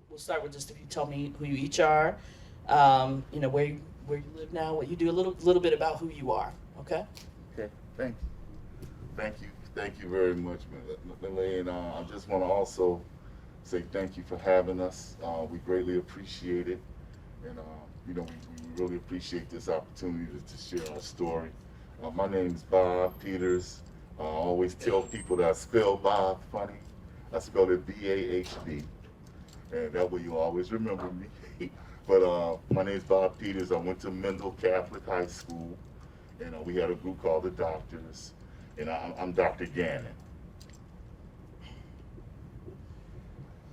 we'll start with just if you tell me who you each are, where you live now, what you do, a little bit about who you are. Okay. Okay, thank you very much, Millie. And I just want to also say thank you for having us. We greatly appreciate it, and we really appreciate this opportunity to share our story. My name is Bob Peters. I always tell people that I spell Bob funny. I spell it BAHB, and that way you'll always remember me. But my name is Bob Peters. I went to Mendel Catholic High School, and we had a group called the Doctors, and I'm Dr. Gannon.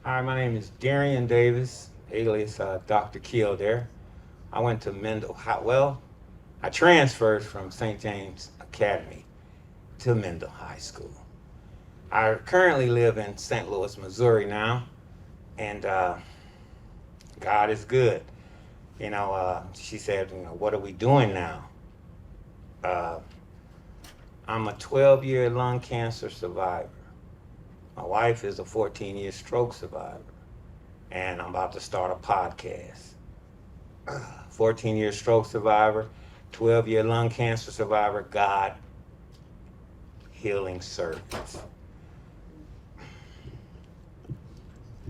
Hi, my name is Darian Davis, alias Dr. Kildare. I went to Mendel Well, I transferred from St. James Academy to Mendel High School. I currently live in St. Louis, Missouri now, and God is good. She said, what are we doing now? I'm a 12-year lung cancer survivor. My wife is a 14-year stroke survivor, and I'm about to start a podcast. 14-year stroke survivor, 12-year lung cancer survivor, God healing service.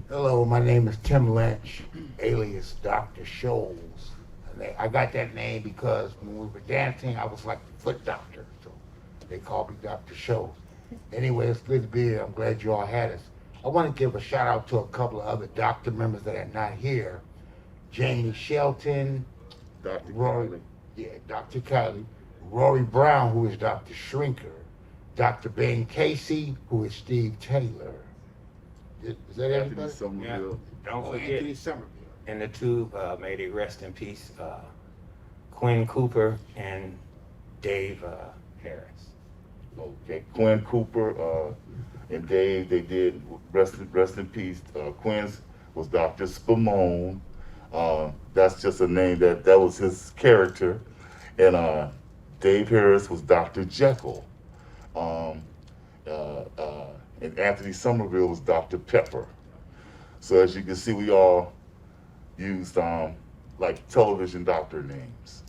Hello, my name is Tim Lynch, alias Dr. Scholes. And I got that name because when we were dancing, I was like the foot doctor, so they called me Dr. Scholes. Anyway, it's good to be here. I'm glad you all had us. I want to give a shout out to a couple of other doctor members that are not here. Jamie Shelton, Dr. Rory, Kelly. yeah, Dr. Kelly, Rory Brown, who is Dr. Shrinker, Dr. Ben Casey, who is Steve Taylor. Is that Anthony everybody? Somerville. Don't Oh, forget, Anthony Somerville. in the two, may they rest in peace, Quinn Cooper and Dave Harris. Okay, Quinn Cooper and Dave, they did rest in peace. Quinn's was Dr. Spumone. That's just a name that was his character. And Dave Harris was Dr. Jekyll. Um, and Anthony Somerville was Dr. Pepper. So as you can see, we all used like television doctor names.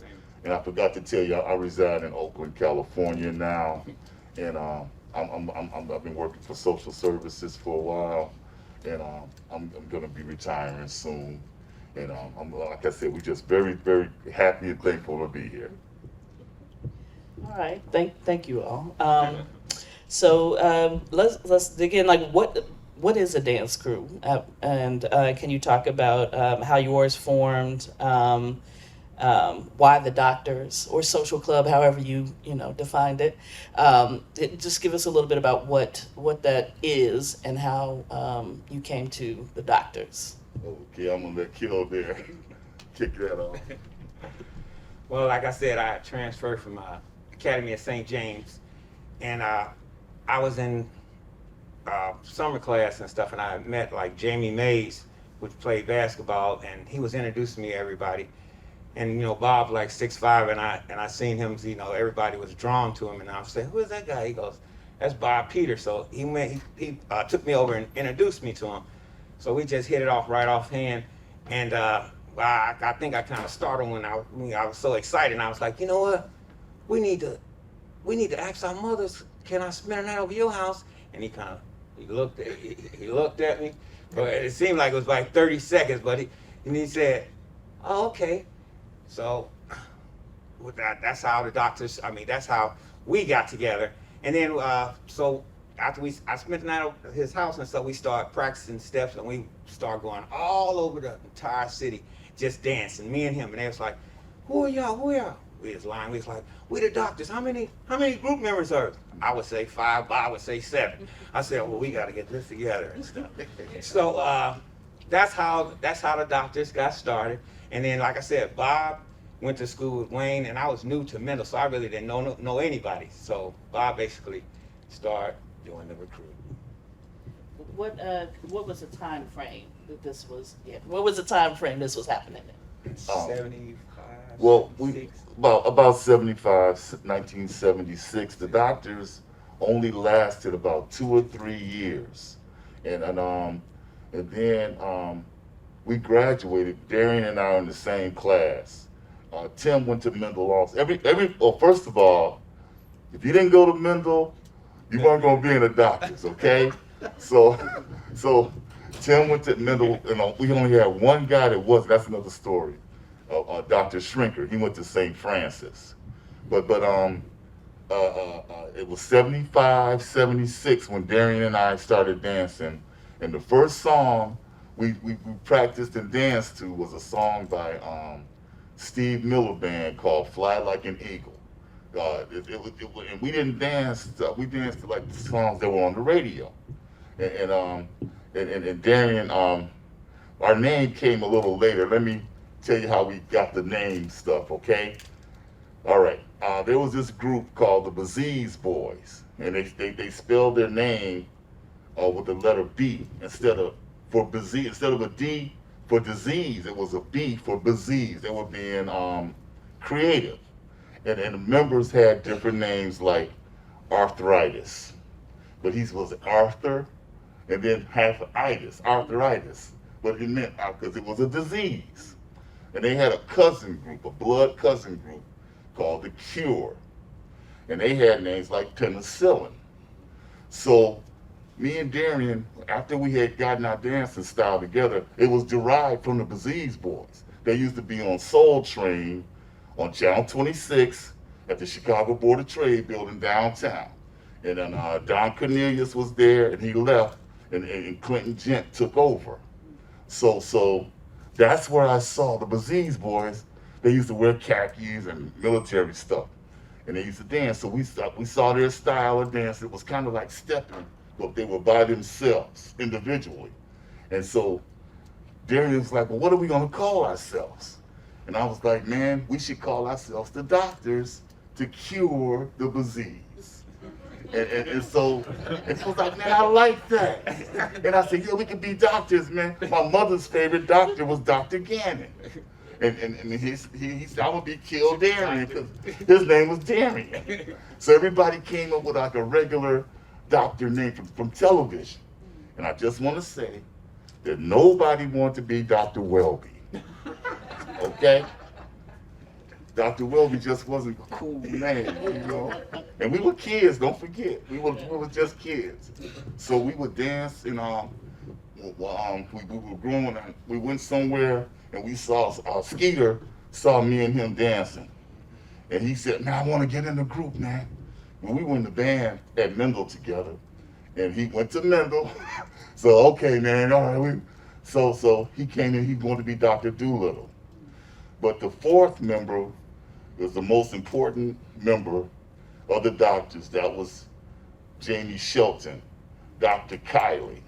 And I forgot to tell you, I reside in Oakland, California now, and I've been working for social services for a while, and I'm going to be retiring soon. And like I said, we're just very, very happy and thankful to be here. All right. Thank you all. Let's dig in. Like, what is a dance crew? And can you talk about how yours formed? Why the Doctors or social club, however you defined it. Just give us a little bit about what that is and how you came to the Doctors. Okay, I'm gonna let Kill there kick that off. Well, like I said, I transferred from Academy of St. James, and I was in summer class and stuff, and I met like Jamie Mays, which played basketball, and he was introducing me to everybody. And Bob like 6'5", and I seen him. Everybody was drawn to him, and I was saying, "Who is that guy?" He goes, "That's Bob Peters." So he took me over and introduced me to him. So we just hit it off right offhand, and I think I kind of startled when I was so excited. And I was like, you know what? We need to ask our mothers. Can I spend a night over your house? And he looked at me, but it seemed like it was like 30 seconds. But he said, "Oh, okay." So with that's how the Doctors. That's how we got together. And then so after I spent the night at his house and stuff, we started practicing steps, and we started going all over the entire city, just dancing, me and him. And they was like, "Who are y'all? Who are y'all?" We was lying. We was like, "We the Doctors. How many group members are?" I would say 5, Bob would say 7. I said, "Well, we got to get this together and stuff." So that's how the Doctors got started. And then, like I said, Bob went to school with Wayne, and I was new to Mendel, so I really didn't know anybody. So Bob basically started doing the recruiting. What was the time frame that this was? Yeah. What was the time frame this was happening in? 75. Well, 76. about 75, 1976. The Doctors only lasted about 2 or 3 years, and then we graduated. Darian and I are in the same class. Tim went to Mendel also. Well, first of all, if you didn't go to Mendel, you weren't gonna be in the doctors, okay? So, so Tim went to Mendel, we only had one guy that wasn't. That's another story. Dr. Shrinker, he went to St. Francis. But it was 75, 76 when Darian and I started dancing. And the first song we practiced and danced to was a song by Steve Miller Band called Fly Like an Eagle. And we didn't dance, we danced to like the songs that were on the radio. And Darian, our name came a little later. Let me tell you how we got the name stuff, okay? All right. There was this group called the Baziz Boys, and they spelled their name with the letter B instead of a D for disease. It was a B for Baziz. They were being creative, and the members had different names like Arthritis, but he was Arthur, and then half arthritis, but it meant because it was a disease. And they had a cousin group, a blood cousin group called The Cure. And they had names like Penicillin. So me and Darian, after we had gotten our dancing style together, it was derived from the Baziz Boys. They used to be on Soul Train on Channel 26 at the Chicago Board of Trade building downtown. And then Don Cornelius was there, and he left, and Clinton Gent took over. So that's where I saw the Baziz Boys. They used to wear khakis and military stuff, and they used to dance. So we saw their style of dance. It was kind of like stepping, but they were by themselves, individually. And so Darian was like, well, what are we gonna call ourselves? And I was like, man, we should call ourselves the Doctors to cure the Baziz. And so it was like, man, I like that. And I said, yeah, we can be doctors, man. My mother's favorite doctor was Dr. Gannon. And he said, I would be killed Darian because his name was Darian. So everybody came up with like a regular doctor name from television. And I just want to say that nobody wanted to be Dr. Welby. Okay? Dr. Welby just wasn't a cool name, you know. And we were kids, don't forget. We were just kids. So we would dance, and we were growing. We went somewhere, and we saw Skeeter saw me and him dancing, and he said, "Man, I want to get in the group, man." When we were in the band at Mendel together, and he went to Mendel. So okay, man, all right. So he came in. He wanted to be Dr. Doolittle, but the fourth member was the most important member of the doctors. That was Jamie Shelton, Dr. Kiley,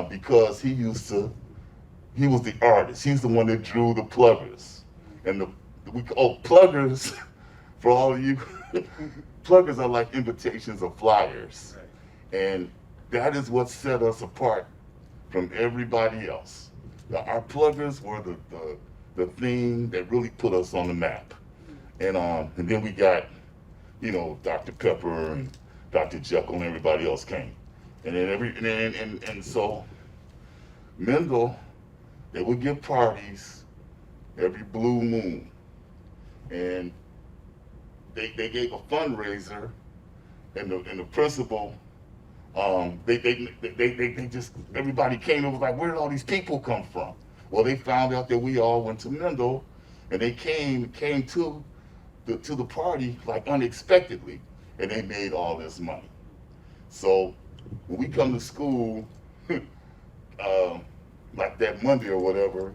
because he was the artist. He's the one that drew the pluggers. And pluggers, for all of you, pluggers are like invitations or flyers. And that is what set us apart from everybody else. Our pluggers were the thing that really put us on the map. And then we got, Dr. Pepper and Dr. Jekyll and everybody else came. And then so Mendel, they would give parties every blue moon. And they gave a fundraiser, and the principal, they just, everybody came and was like, where did all these people come from? Well, they found out that we all went to Mendel, and they came to the party like unexpectedly, and they made all this money. So when we come to school, like that Monday or whatever,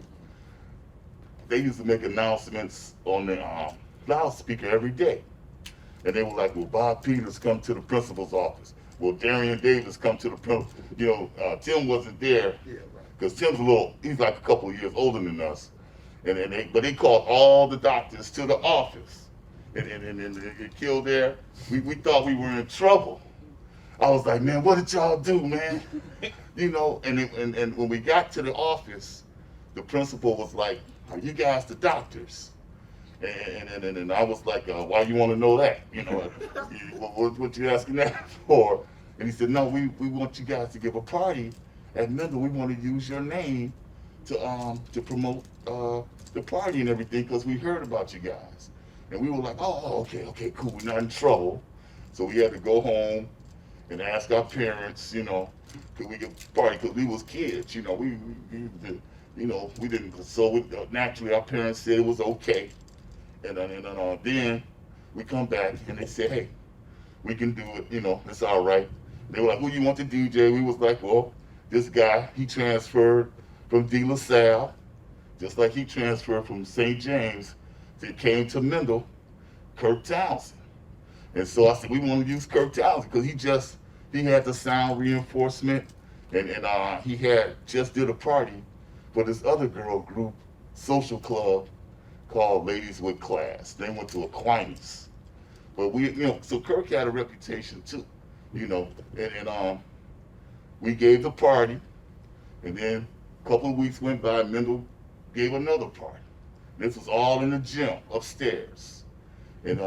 they used to make announcements on the loudspeaker every day. And they were like, well, Bob Peters come to the principal's office. Well, Darian Davis come to the principal. Tim wasn't there because Tim's he's like a couple of years older than us. But they called all the doctors to the office. And it killed there. We thought we were in trouble. I was like, man, what did y'all do, man? And when we got to the office, the principal was like, are you guys the doctors? And I was like, why you want to know that? What you asking that for? And he said, no, we want you guys to give a party at Mendel. We want to use your name to promote the party and everything because we heard about you guys, and we were like, oh, okay, cool, we're not in trouble. So we had to go home and ask our parents, could we get party because we was kids, we didn't. So naturally, our parents said it was okay, and then we come back and they said, hey, we can do it, it's all right. They were like, who you want to DJ? We was like, well, this guy, he transferred from De La Salle, just like he transferred from St. James, he came to Mendel, Kirk Townsend. And so I said, we want to use Kirk Townsend because he had the sound reinforcement, and he had just did a party for this other girl group, social club, called Ladies with Class. They went to Aquinas. But so Kirk had a reputation too, and we gave the party, and then a couple of weeks went by, Mendel gave another party. This was all in the gym upstairs, and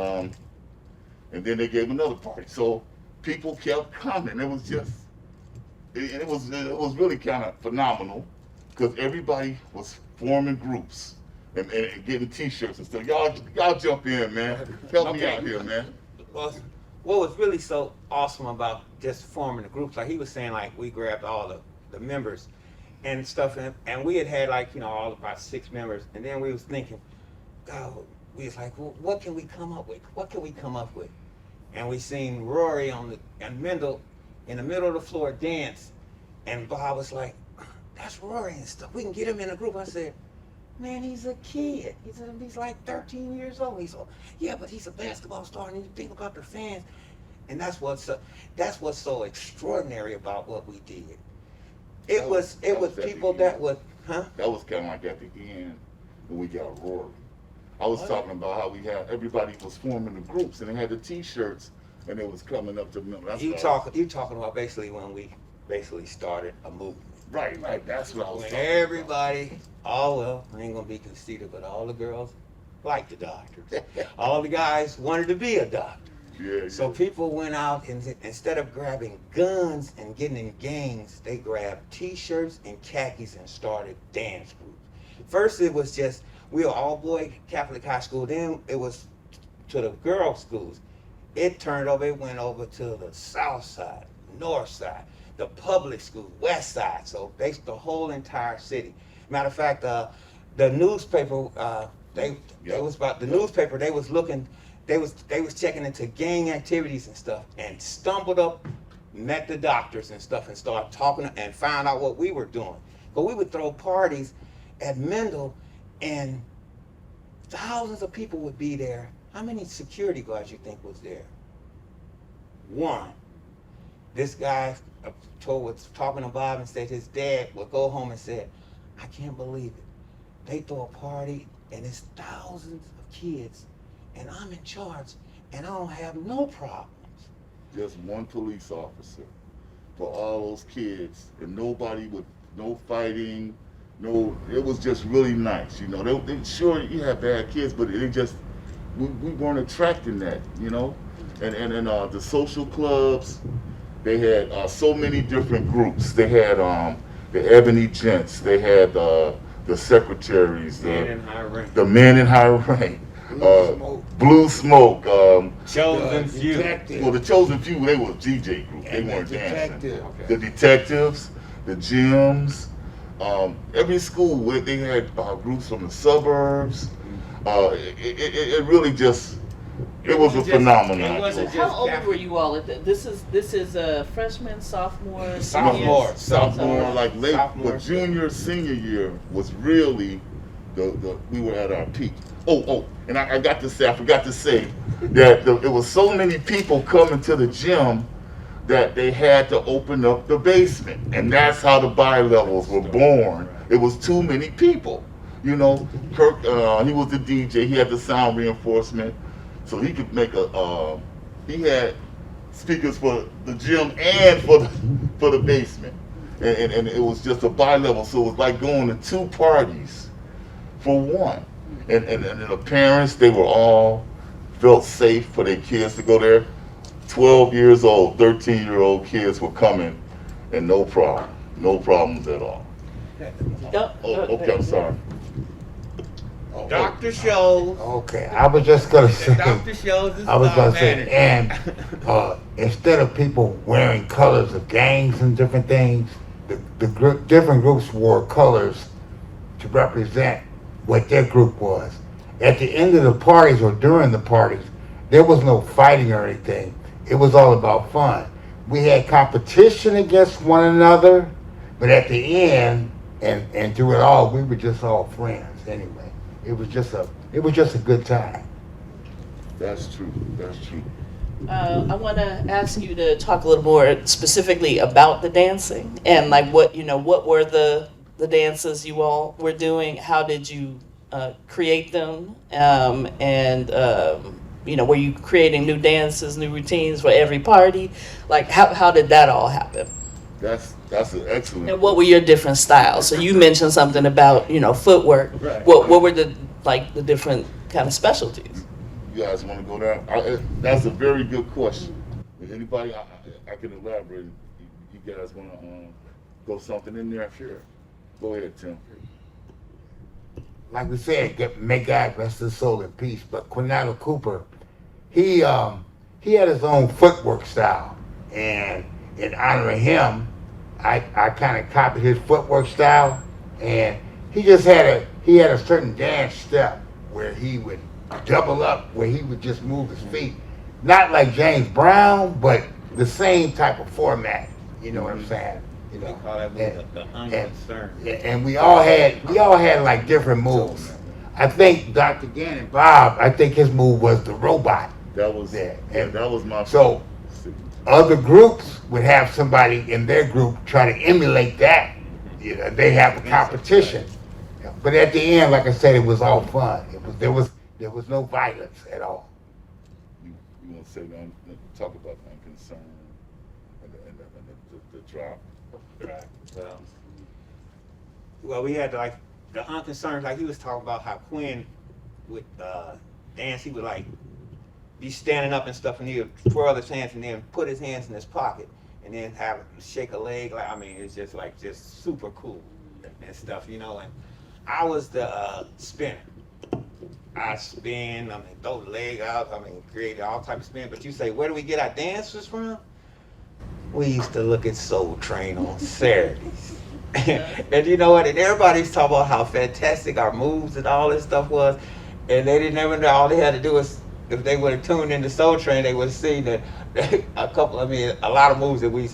then they gave another party. So people kept coming. It was just, it was really kind of phenomenal because everybody was forming groups and getting T-shirts and stuff. Y'all jump in, man. Help me out here, man. Well, what was really so awesome about just forming the groups, like he was saying, like we grabbed all the members and stuff, and we had like, all about 6 members, and then we was thinking, God, we was like, well, what can we come up with? What can we come up with? And we seen Rory and Mendel in the middle of the floor dance, and Bob was like, that's Rory and stuff. We can get him in a group. I said, man, he's a kid. He's like 13 years old. Yeah, but he's a basketball star, and you think about the fans. And that's what's so extraordinary about what we did. It was people that would, huh? That was kind of like at the end when we got Rory. I was talking about how everybody was forming the groups, and they had the T-shirts, and it was coming up to middle. You talking about basically when we started a movement. Right. That's what I was when talking everybody, I ain't gonna be conceited, but all the girls liked the doctors. All the guys wanted to be a doctor. Yeah. So people went out and instead of grabbing guns and getting in gangs, they grabbed T-shirts and khakis and started dance groups. First it was just, we were all boy Catholic high school. Then it was to the girls' schools. It went over to the south side, north side, the public school, west side. So the whole entire city. Matter of fact, the newspaper, they was checking into gang activities and stuff, and stumbled up, met the doctors and stuff, and started talking and found out what we were doing. But we would throw parties at Mendel, and thousands of people would be there. How many security guards you think was there? One. This guy was talking to Bob and said his dad would go home and said, I can't believe it. They throw a party and it's thousands of kids and I'm in charge and I don't have no problems. Just one police officer for all those kids, and no fighting, it was just really nice, They sure you have bad kids, but we weren't attracting that, And the social clubs, they had so many different groups. They had the Ebony Gents, they had the secretaries, the men in high rank, Blue Smoke, Chosen Few. Well, the Chosen Few, they were DJ group. They weren't dancing. Okay. The Detectives, the Gyms, every school they had groups from the suburbs. It really just. It was a phenomenon. How old were you all at this is a freshman, sophomore, sophomore, like late, sophomore. But junior, senior year was really we were at our peak. Oh, and I forgot to say that it was so many people coming to the gym that they had to open up the basement, and that's how the bi-levels were born. It was too many people, Kirk, he was the DJ. He had the sound reinforcement. So he could make he had speakers for the gym and for the basement. And it was just a bi-level. So it was like going to 2 parties for one. And the parents, they were all felt safe for their kids to go there. 12 years old, 13-year-old kids were coming and no problems at all. Oh, okay, I'm sorry. Dr. Shows. Okay, I was just gonna say. Dr. Shows is I was our gonna say, manager. and instead of people wearing colors of gangs and different things, different groups wore colors to represent what their group was. At the end of the parties or during the parties, there was no fighting or anything. It was all about fun. We had competition against one another, but at the end and through it all, we were just all friends anyway. It was just a good time. That's true. That's true. I want to ask you to talk a little more specifically about the dancing and like what were the dances you all were doing? How did you create them? Were you creating new dances, new routines for every party? Like how did that all happen? That's an excellent. And what were your different styles? So you mentioned something about footwork. Right. What were the different kind of specialties? You guys want to go down? That's a very good question. If anybody, I can elaborate. You guys want to go something in there? Sure. Go ahead, Tim. Like we said, may God rest his soul in peace. But Quinella Cooper, he had his own footwork style, and in honor of him, I kind of copied his footwork style, and he just had a certain dance step where he would double up, where he would just move his feet, not like James Brown, but the same type of format. You know what I'm saying? You They know, call that move the unconcerned. and we all had like different moves. I think Dr. Gannon Bob, I think his move was the robot. That was there. and that was my. So other groups would have somebody in their group try to emulate that. They have a competition. But at the end, like I said, it was all fun. There was no violence at all. You want to say talk about unconcerned and the drop. Right. Well, we had like the unconcerned, like he was talking about how Quinn would dance. He would like be standing up and stuff, and he would twirl his hands and then put his hands in his pocket and then have shake a leg. Like it's just super cool and stuff, And I was the spinner. I spin. Throw the leg out. Create all type of spin. But you say, where do we get our dancers from? We used to look at Soul Train on Saturdays. And you know what? And everybody's talking about how fantastic our moves and all this stuff was. And they didn't ever know. All they had to do was, if they would have tuned into Soul Train, they would have seen that a lot of moves that we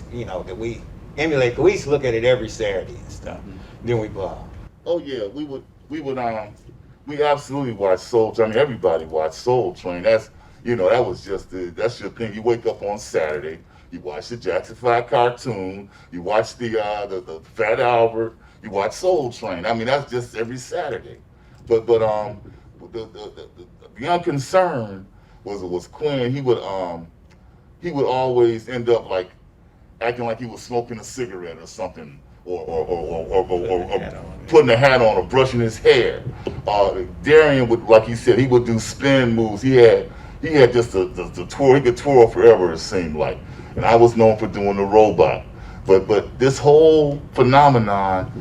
emulate. We used to look at it every Saturday and stuff. Then we ball. Oh yeah, we absolutely watched Soul Train. Everybody watched Soul Train. That's that was just that's your thing. You wake up on Saturday. You watch the Jackson 5 cartoon. You watch the Fat Albert. You watch Soul Train. That's just every Saturday. But the unconcerned was Quinn. He would always end up like acting like he was smoking a cigarette or something, or putting a hat on or brushing his hair. Darian would, like he said, he would do spin moves. He had just the twirl. He could twirl forever, it seemed like. And I was known for doing the robot. But this whole phenomenon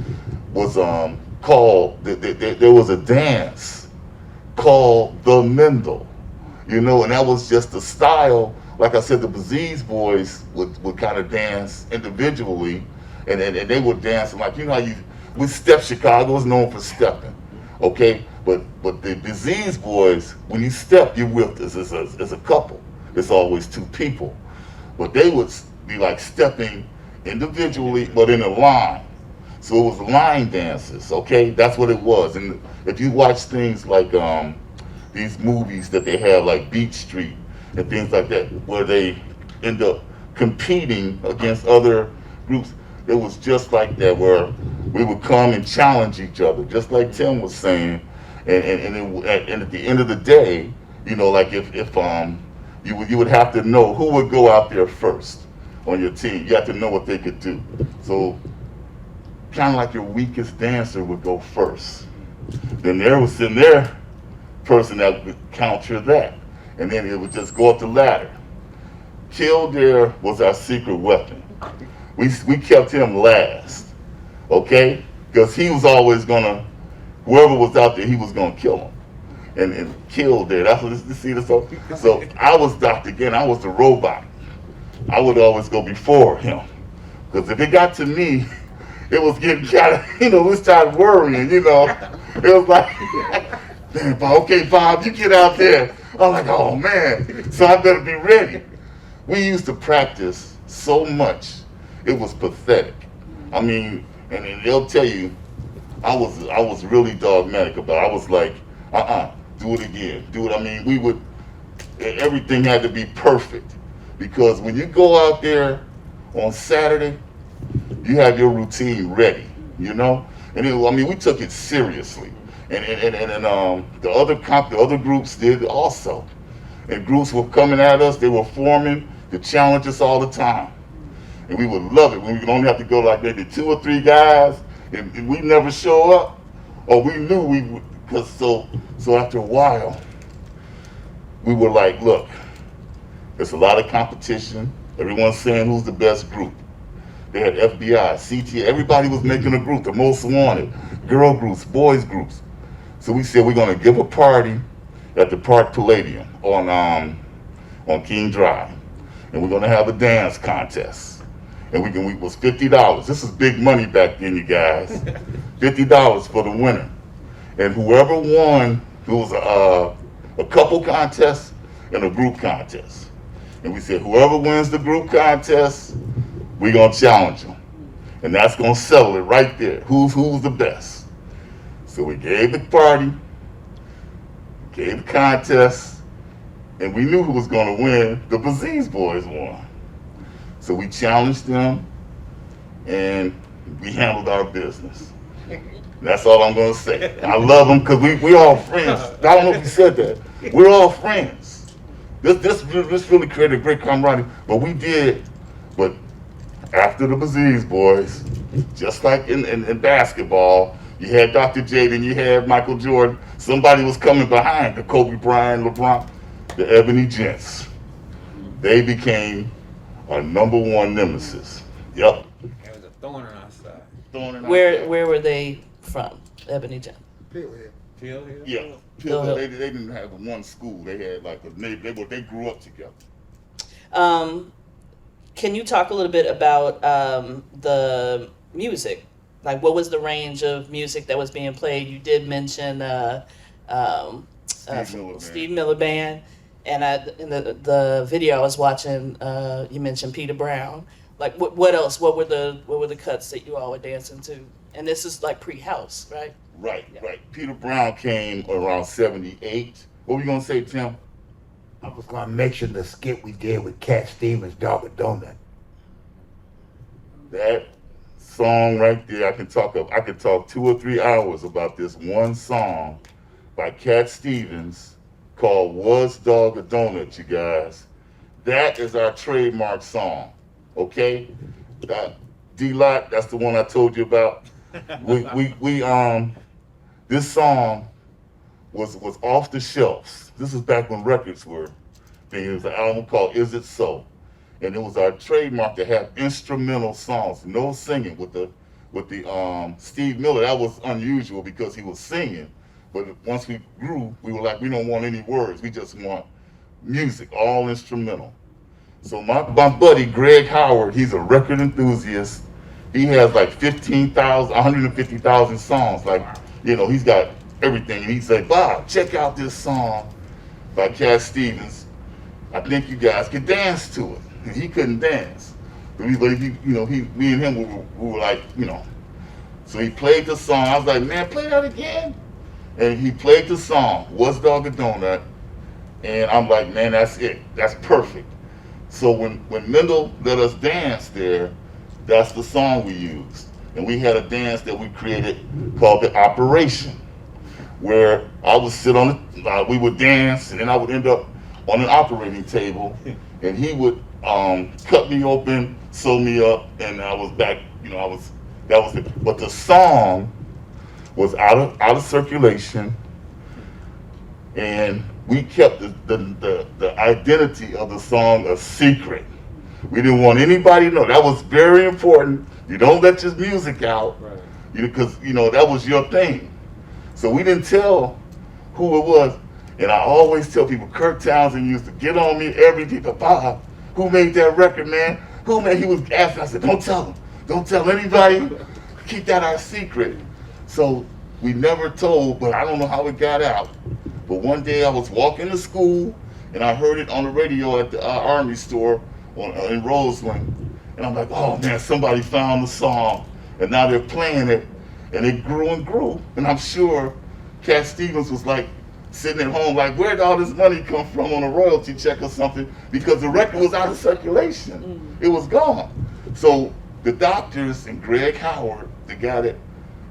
was called, there was a dance called the Mendel, and that was just the style. Like I said, the Baziz boys would kind of dance individually, and they would dance like, how we step. Chicago is known for stepping, okay? But the Baziz boys, when you step, you're with as a couple. It's always two people. But they would be like stepping individually, but in a line. So it was line dances, okay? That's what it was. And if you watch things like these movies that they have, like Beach Street and things like that, where they end up competing against other groups, it was just like that, where we would come and challenge each other, just like Tim was saying. And at the end of the day, like if you would have to know who would go out there first on your team. You have to know what they could do. So kind of like your weakest dancer would go first. Then there was their person that would counter that. And then it would just go up the ladder. Kildare was our secret weapon. We kept him last, okay? because he was always gonna, whoever was out there, he was gonna kill him. And killed there. That's what you see this. So I was Dr. Again, I was the robot. I would always go before him. Because if it got to me, it was getting kind of, we started worrying, It was like, man, okay, Bob, you get out there. I'm like, oh man, so I better be ready. We used to practice so much, it was pathetic. I mean, and they'll tell you, I was really dogmatic about it. I was like, do it again, do it. I mean, everything had to be perfect. Because when you go out there on Saturday, you have your routine ready, And we took it seriously. And the other groups did also. And groups were coming at us, they were forming to challenge us all the time. And we would love it when we would only have to go like maybe 2 or 3 guys, and we never show up, or we knew we would, because so after a while, we were like, look, there's a lot of competition. Everyone's saying who's the best group. They had FBI, CTA, everybody was making a group, the most wanted, girl groups, boys groups. So we said we're gonna give a party at the Park Palladium on King Drive. And we're gonna have a dance contest. And it was $50. This is big money back then, you guys. $50 for the winner. And whoever won, it was a couple contest and a group contest. And we said, whoever wins the group contest, we're gonna challenge them. And that's gonna settle it right there. Who's the best? So we gave the party, gave the contest, and we knew who was gonna win. The Baziz boys won. So we challenged them, and we handled our business. That's all I'm gonna say. I love them because we all friends. I don't know if you said that. We're all friends. This really created a great camaraderie. But after the Baziz boys, just like in basketball, you had Dr. J, then you had Michael Jordan. Somebody was coming behind the Kobe Bryant, LeBron, the Ebony Gents. They became our #1 nemesis. Yep. It was a thorn on our side. Where were they from, Ebony Gem? Phil Hill? Yeah. Phil Hill. They didn't have one school. They had like they grew up together. Can you talk a little bit about the music? Like, what was the range of music that was being played? You did mention Steve Miller Band, and in the video I was watching, you mentioned Peter Brown. Like, what else? What were the cuts that you all were dancing to? And this is like pre-house, right? Right, Yeah. right. Peter Brown came around 78. What were you gonna say, Tim? I was gonna mention the skit we did with Cat Stevens, Dog a Donut. That song right there, I could talk 2 or 3 hours about this one song by Cat Stevens called Was Dog a Donut, you guys. That is our trademark song, okay? D-Lot, that's the one I told you about. This song was off the shelves. This is back when records were thing. It was an album called Is It So? And it was our trademark to have instrumental songs, no singing with the Steve Miller. That was unusual because he was singing. But once we grew, we were like, we don't want any words. We just want music, all instrumental. So my buddy, Greg Howard, he's a record enthusiast. He has like 150,000 songs. Like, he's got everything. And he said, Bob, check out this song by Cat Stevens. I think you guys could dance to it. And he couldn't dance. But me and him, we were like, So he played the song. I was like, man, play that again. And he played the song, Was Dog a Donut? And I'm like, man, that's it. That's perfect. So when Mendel let us dance there, that's the song we used. And we had a dance that we created called the Operation, where I would sit we would dance, and then I would end up on an operating table, and he would cut me open, sew me up, and I was back. That was it. But the song was out of circulation, and we kept the identity of the song a secret. We didn't want anybody to know. That was very important. You don't let your music out. Right. because that was your thing. So we didn't tell who it was. And I always tell people, Kirk Townsend used to get on me every day. Bob, who made that record, man? Who made? He was asking. I said, don't tell him. Don't tell anybody. Keep that our secret. So we never told, but I don't know how it got out. But one day I was walking to school, and I heard it on the radio at the Army store in Roseland. And I'm like, oh man, somebody found the song. And now they're playing it, and it grew and grew. And I'm sure Cat Stevens was like, sitting at home like, where'd all this money come from on a royalty check or something? Because the record was out of circulation. It was gone. So the doctors and Greg Howard, the guy that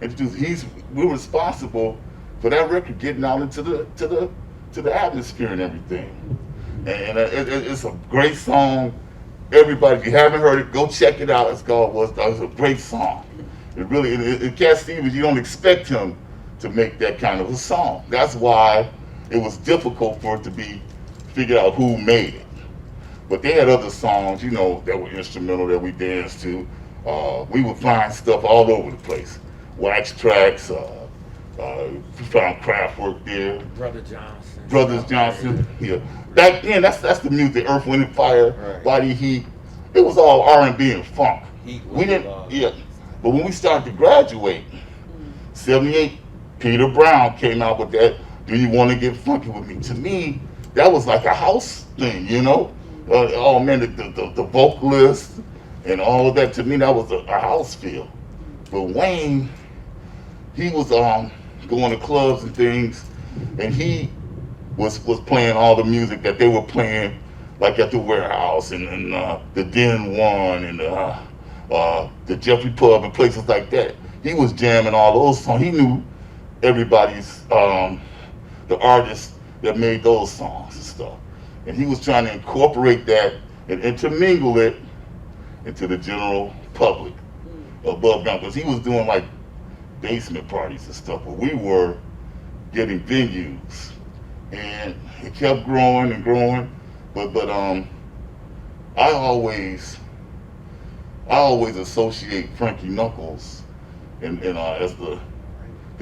introduced, we're responsible for that record getting out into the atmosphere and everything. And it's a great song. Everybody, if you haven't heard it, go check it out. It's a great song. It really, and Cat Stevens, you don't expect him to make that kind of a song. That's why it was difficult for it to be figured out who made it. But they had other songs, that were instrumental that we danced to. We would find stuff all over the place. Wax tracks, we found Kraftwerk there. Brothers Johnson, yeah. Back then, that's the music, Earth, Wind and Fire, Right. Body Heat. It was all R&B and funk. We didn't, But when we started to graduate, 78, Peter Brown came out with that, Do You Want to Get Funky With Me? To me, that was like a house thing, oh man, the vocalist and all of that, to me, that was a house feel. But Wayne, he was going to clubs and things, and he was playing all the music that they were playing, like at the Warehouse and the Den One and the Jeffrey Pub and places like that. He was jamming all those songs. He knew everybody's, the artists that made those songs and stuff. And he was trying to incorporate that and intermingle it into the general public above ground. Because he was doing like basement parties and stuff, but we were getting venues. And it kept growing and growing. But I always associate Frankie Knuckles and as the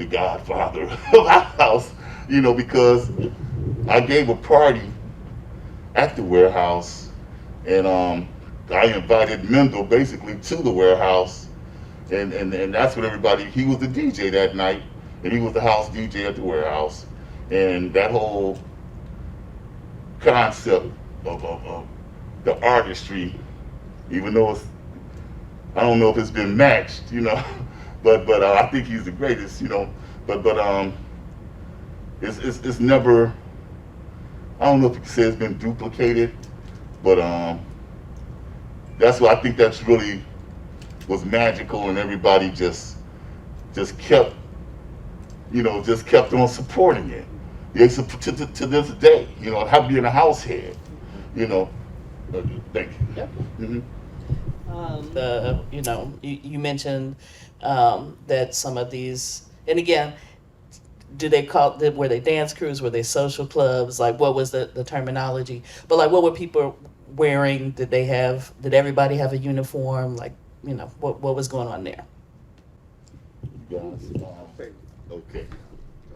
godfather of our house, because I gave a party at the Warehouse, and I invited Mendel basically to the Warehouse, and that's what he was the DJ that night, and he was the house DJ at the Warehouse, and that whole concept of the artistry, even though I don't know if it's been matched, but I think he's the greatest, but it's never, I don't know if you can say it's been duplicated, but that's why I think that's really was magical, and everybody just kept on supporting it. Yes, to this day, have being a house head, Thank you. Yep. Mm-hmm. You mentioned that some of these, and again, were they dance crews, were they social clubs, like what was the terminology? But like what were people wearing? Did everybody have a uniform? Like, what was going on there? You guys, okay.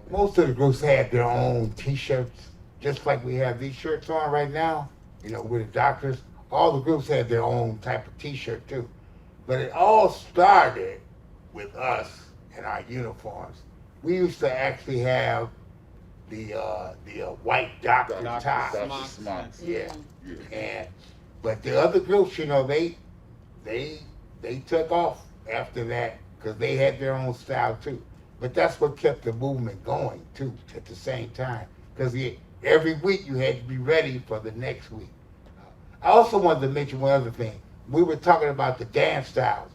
Most of the groups had their own T-shirts, just like we have these shirts on right now. We're the doctors. All the groups had their own type of T-shirt too. But it all started with us and our uniforms. We used to actually have the white doctor ties. Yeah. But the other groups, they took off after that because they had their own style too. But that's what kept the movement going too at the same time. Because every week you had to be ready for the next week. I also wanted to mention one other thing. We were talking about the dance styles.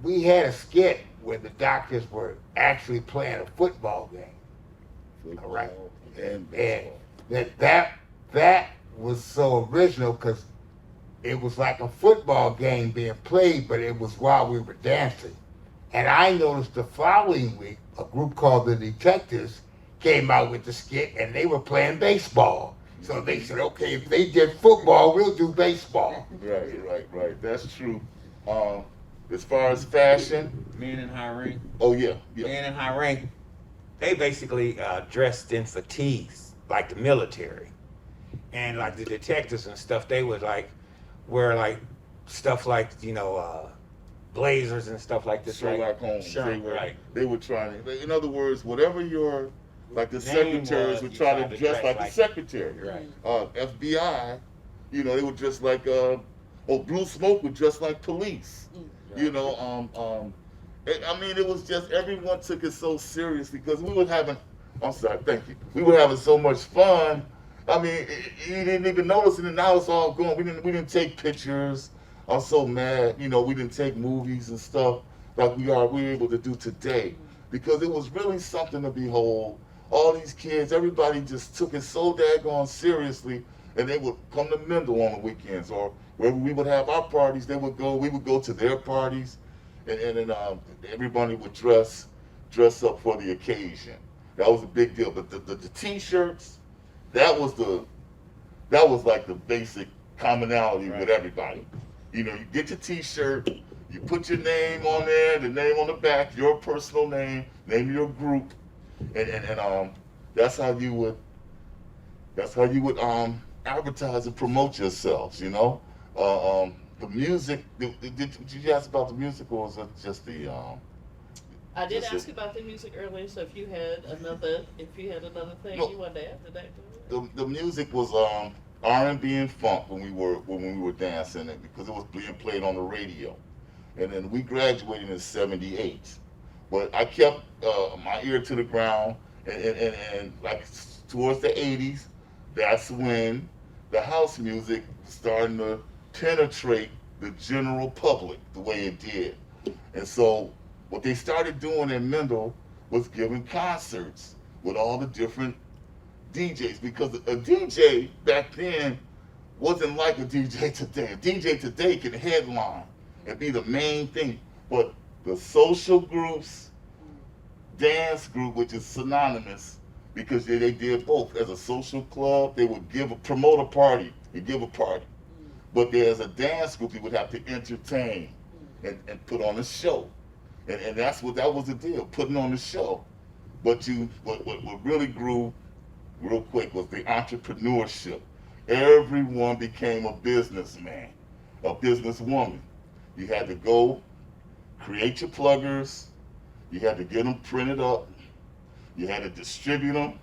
We had a skit where the doctors were actually playing a football game. All right. And that was so original because it was like a football game being played, but it was while we were dancing. And I noticed the following week, a group called the Detectives came out with the skit, and they were playing baseball. So they said, okay, if they did football, we'll do baseball. Right. That's true. As far as fashion, Men in high rank. oh yeah, yeah. Men in high rank, they basically dressed in fatigues, like the military. And like the detectives and stuff, they would like wear like stuff like, blazers and stuff like this. Sherlock Holmes. Sherlock, right. They were trying to, in other words, whatever your, like the Name secretaries was, would you try tried to to dress dress like the like- secretary. Right. FBI, they would dress like, Blue Smoke would dress like police. Right. I mean, it was just, everyone took it so seriously because we were having, I'm sorry, thank you. We were having so much fun. I mean, you didn't even notice it, and now it's all gone. We didn't take pictures. I'm so mad, we didn't take movies and stuff like we were able to do today, because it was really something to behold. All these kids, everybody just took it so daggone seriously, and they would come to Mendel on the weekends, or wherever we would have our parties, we would go to their parties, and then everybody would dress up for the occasion. That was a big deal. But the t-shirts, that was like the basic commonality with everybody. You get your t-shirt, you put your name on there, the name on the back, your personal name of your group, and that's how you would advertise and promote yourselves. The music. Did you ask about the music, or was it just the? I did Just ask about the music earlier, so if you had another thing No. you wanted to add to that. The music was R&B and funk when we were dancing it, because it was being played on the radio, and then we graduated in '78. But I kept my ear to the ground, and like towards the '80s, that's when the house music starting to penetrate the general public the way it did, and so what they started doing in Mendel was giving concerts with all the different DJs, because a DJ back then wasn't like a DJ today. A DJ today can headline and be the main thing, but the social groups, dance group, which is synonymous, because they did both. As a social club, they would promote a party and give a party, but there's a dance group, you would have to entertain and put on a show, and that was the deal, putting on the show. But what really grew real quick was the entrepreneurship. Everyone became a businessman, a businesswoman. You had to go create your pluggers, you had to get them printed up, you had to distribute them,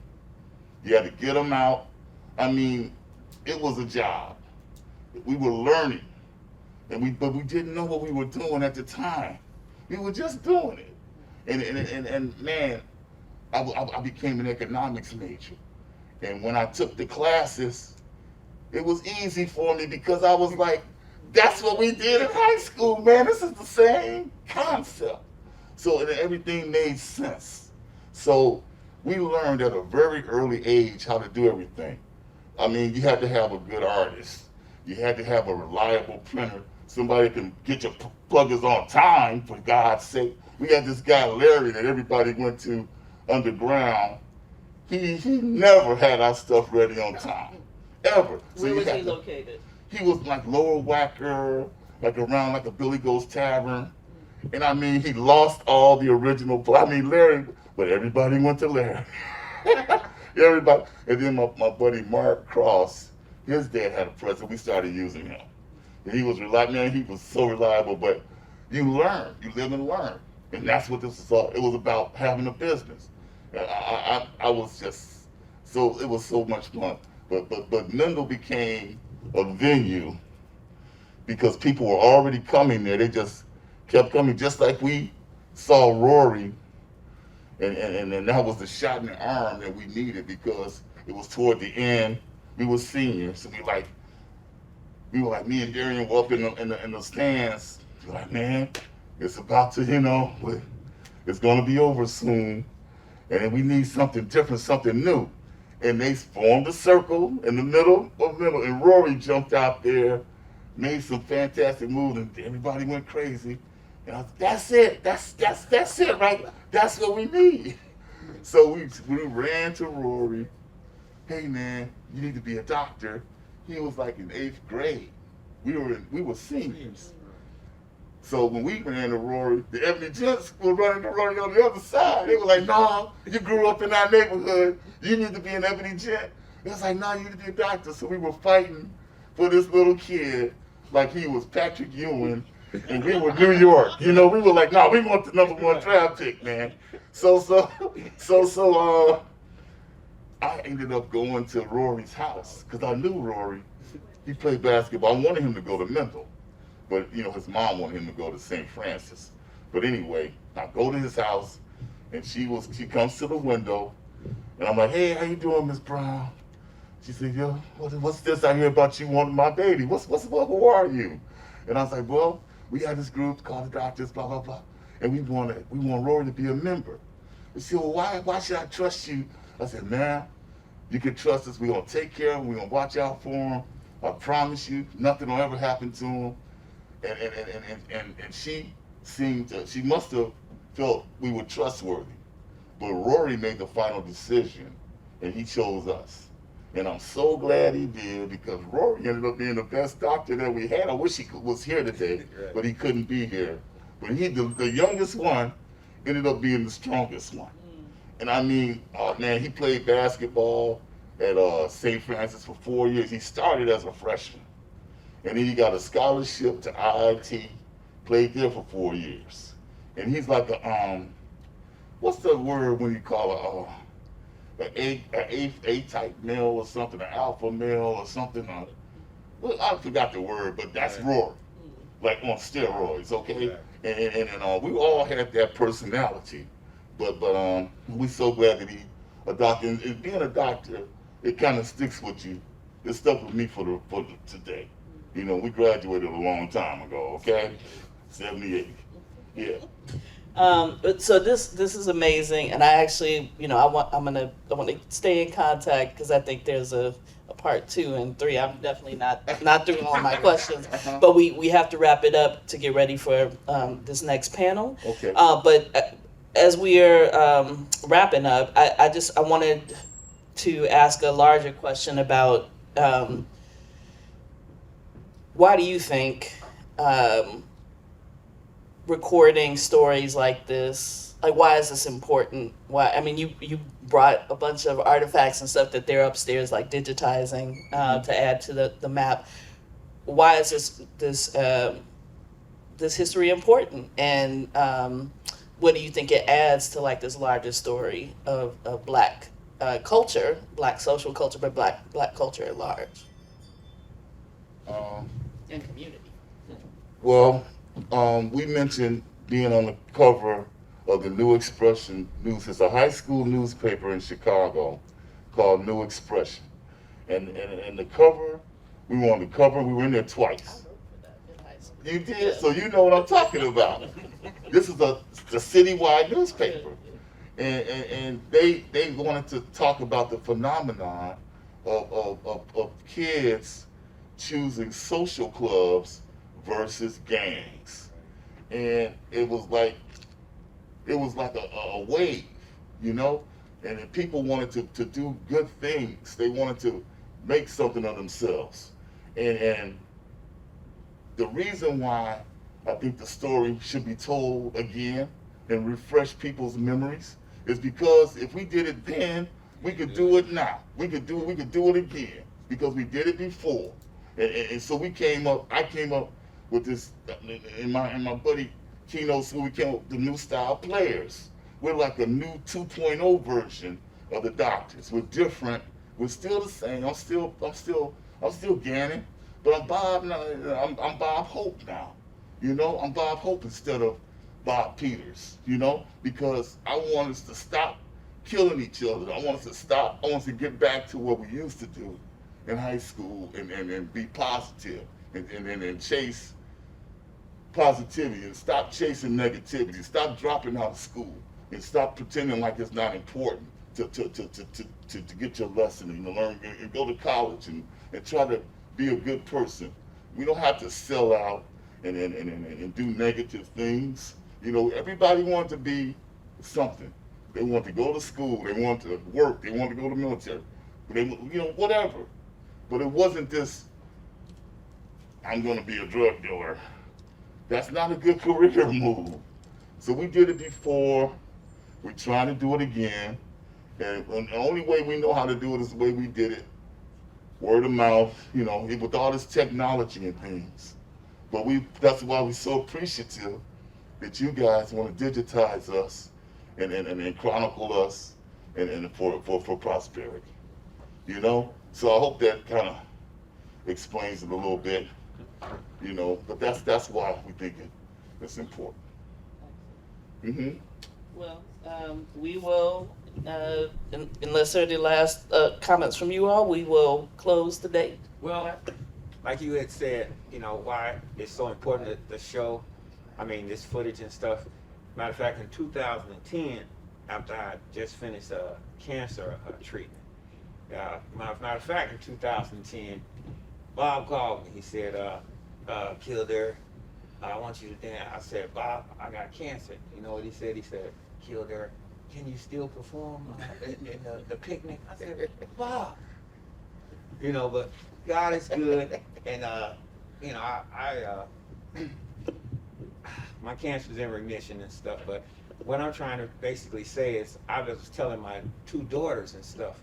you had to get them out. I mean, it was a job. We were learning, but we didn't know what we were doing at the time. We were just doing it. And man, I became an economics major. And when I took the classes, it was easy for me, because I was like, that's what we did in high school, man. This is the same concept. So everything made sense. So we learned at a very early age how to do everything. I mean, you had to have a good artist. You had to have a reliable printer. Somebody can get your pluggers on time, for God's sake. We had this guy, Larry, that everybody went to underground. He never had our stuff ready on time, ever. So Where was he had to- located? He was like Lower Wacker, like around like a Billy Goes Tavern. And I mean, he lost all the original, Larry, but everybody went to Larry. Everybody. And then my buddy Mark Cross, his dad had a press, and we started using him. And he was reliable, man, he was so reliable, but you learn, you live and learn. And that's what this was all, it was about having a business. I was just, it was so much fun. But Mendel became a venue because people were already coming there. They just kept coming, just like we saw Rory, and that was the shot in the arm that we needed, because it was toward the end. We were seniors, so we were like, me and Darian were up in the stands. We're like, man, it's about to, it's gonna be over soon, and we need something different, something new. And they formed a circle in the middle, and Rory jumped out there, made some fantastic moves, and everybody went crazy. And I was, that's it, that's it, right? That's what we need. So we ran to Rory. Hey man, you need to be a doctor. He was like in 8th grade. We were seniors. So when we ran to Rory, the Ebony Gents were running to Rory on the other side. They were like, "No, you grew up in our neighborhood. You need to be an Ebony Gent." It was like, "No, you need to be a doctor." So we were fighting for this little kid like he was Patrick Ewing, and we were New York. You know, we were like, "No, we want the #1 draft pick, man." So, I ended up going to Rory's house because I knew Rory. He played basketball. I wanted him to go to Mendel, but you know his mom wanted him to go to St. Francis. But anyway, I go to his house, and she comes to the window, and I'm like, "Hey, how you doing, Miss Brown?" She said, "Yo, what's this I hear about you wanting my baby? Who are you?" And I was like, "Well, we had this group called the Doctors, blah blah blah, and we want Rory to be a member." And she said, "Well, why should I trust you?" I said, "Man, you can trust us. We're gonna take care of him. We're gonna watch out for him. I promise you, nothing will ever happen to him." And she must have felt we were trustworthy. But Rory made the final decision, and he chose us. And I'm so glad he did, because Rory ended up being the best doctor that we had. I wish he was here today, but he couldn't be here. But the youngest one ended up being the strongest one. And I mean, oh man, he played basketball at St. Francis for 4 years. He started as a freshman, and then he got a scholarship to IIT, played there for 4 years. And he's like what's the word when you call an A-type male or something, an alpha male or something? Well, I forgot the word, but that's Rory, like on steroids, okay? And we all had that personality. But we're so glad that he a doctor. And being a doctor, it kind of sticks with you. It stuck with me for today. You know, we graduated a long time ago. Okay, 78. Yeah. But so this is amazing, and I actually, you know, I want to stay in contact, because I think there's a part 2 and 3. I'm definitely not through all my questions, but we have to wrap it up to get ready for this next panel. Okay. But as we are wrapping up, I wanted to ask a larger question about why do you think recording stories like this, like, why is this important? Why? I mean, you brought a bunch of artifacts and stuff that they're upstairs, like digitizing to add to the map. Why is this history important? And what do you think it adds to, like, this larger story of Black culture, Black social culture, but Black culture at large? And community. Well, we mentioned being on the cover of the New Expression news. It's a high school newspaper in Chicago called New Expression. And the cover, we were on the cover, we were in there twice. You did? So you know what I'm talking about. This is the citywide newspaper. And they wanted to talk about the phenomenon of kids choosing social clubs versus gangs. And it was like a wave, you know? And then people wanted to do good things. They wanted to make something of themselves. And the reason why I think the story should be told again and refresh people's memories is because if we did it then, we could do it now. We could do it again, because we did it before. And so I came up with this, in my buddy Kino School, we came up with the new style players. We're like a new 2.0 version of the Doctors. We're different. We're still the same. I'm still Gannon, but I'm Bob now. I'm Bob Hope now. You know, I'm Bob Hope instead of Bob Peters. You know, because I want us to stop killing each other. I want us to get back to what we used to do in high school and be positive and chase positivity and stop chasing negativity. Stop dropping out of school and stop pretending like it's not important to get your lesson and to learn and go to college and try to be a good person. We don't have to sell out and do negative things. You know, everybody wants to be something. They want to go to school, they want to work, they want to go to the military, whatever. But it wasn't this, I'm going to be a drug dealer. That's not a good career move. So we did it before. We're trying to do it again. And the only way we know how to do it is the way we did it. Word of mouth, you know, with all this technology and things. But that's why we're so appreciative that you guys want to digitize us and chronicle us and for prosperity. You know? So I hope that kind of explains it a little bit. You know, but that's why we think it's important. Mm-hmm. Well, we will, unless there are any last comments from you all, we will close the date. Well, like you had said, you know, why it's so important that the show, I mean, this footage and stuff. Matter of fact, in 2010, after I just finished a cancer treatment, matter of fact, in 2010, Bob called me. He said, Kildare, I want you to dance. I said, Bob, I got cancer. You know what he said? He said, Kildare, can you still perform in the picnic? I said, Bob. You know, but God is good, and you know, I my cancer's in remission and stuff. But what I'm trying to basically say is, I was telling my two daughters and stuff,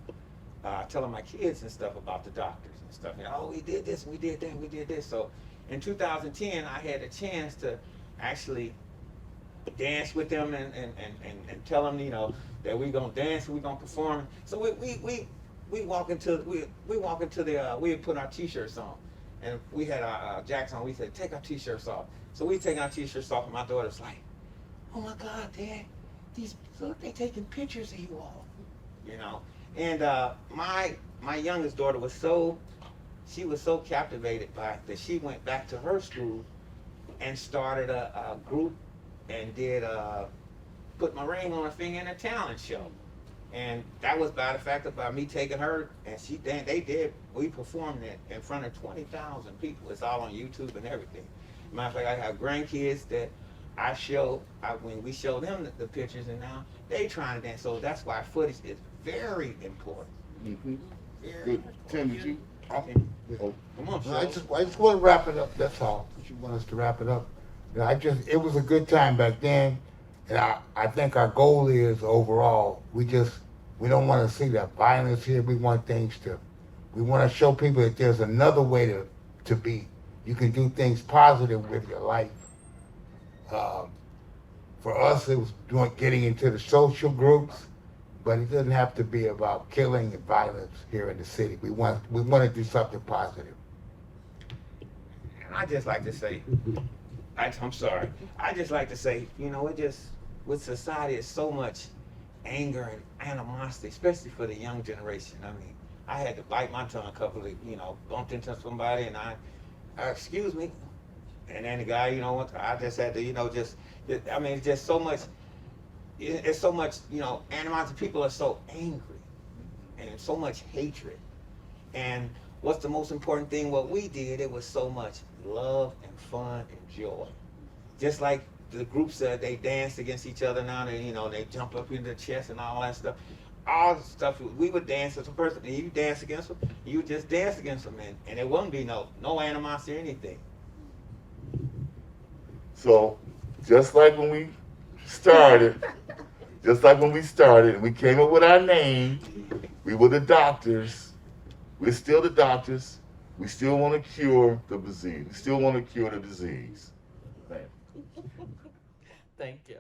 telling my kids and stuff about the doctors and stuff. You know, oh, we did this, we did that, we did this. So in 2010, I had a chance to actually dance with them and tell them, you know, that we're gonna dance, we're gonna perform. So we walk into the we put our t-shirts on, and we had our jacks on. We said, take our t-shirts off. So we take our t-shirts off, and my daughter's like, oh my God, Dad, look, they taking pictures of you all, you know. And my youngest daughter was so captivated by it that she went back to her school and started a group and did Put My Ring on Her Finger in a talent show. And that was by the fact about me taking her, and we performed it in front of 20,000 people. It's all on YouTube and everything. Matter of fact, I have grandkids that when we show them the pictures, and now they trying to dance. So that's why footage is very important. Mm-hmm. Very Good. important. Tim, did you? Come on, I Phil. just want to wrap it up. That's all. She want us to wrap it up. It was a good time back then, and I think our goal is overall, we don't want to see that violence here. We want to show people that there's another way to be. You can do things positive with your life. For us, it was getting into the social groups, but it doesn't have to be about killing and violence here in the city. We want to do something positive. And I just like to say, I'm sorry. I just like to say, you know, with society, it's so much anger and animosity, especially for the young generation. I mean, I had to bite my tongue a couple of, bumped into somebody, and excuse me. And then the guy, I just had to, it's just so much, it's so much, animosity. People are so angry and so much hatred. And what's the most important thing, what we did, it was so much love and fun and joy. Just like the groups that they dance against each other now, they jump up in the chest and all that stuff. All the stuff, we would dance as a person, and you dance against them, you would just dance against them, and it wouldn't be no animosity or anything. So, just like when we started, and we came up with our name, we were the doctors. We're still the doctors. We still want to cure the disease. We still want to cure the disease. Thank you.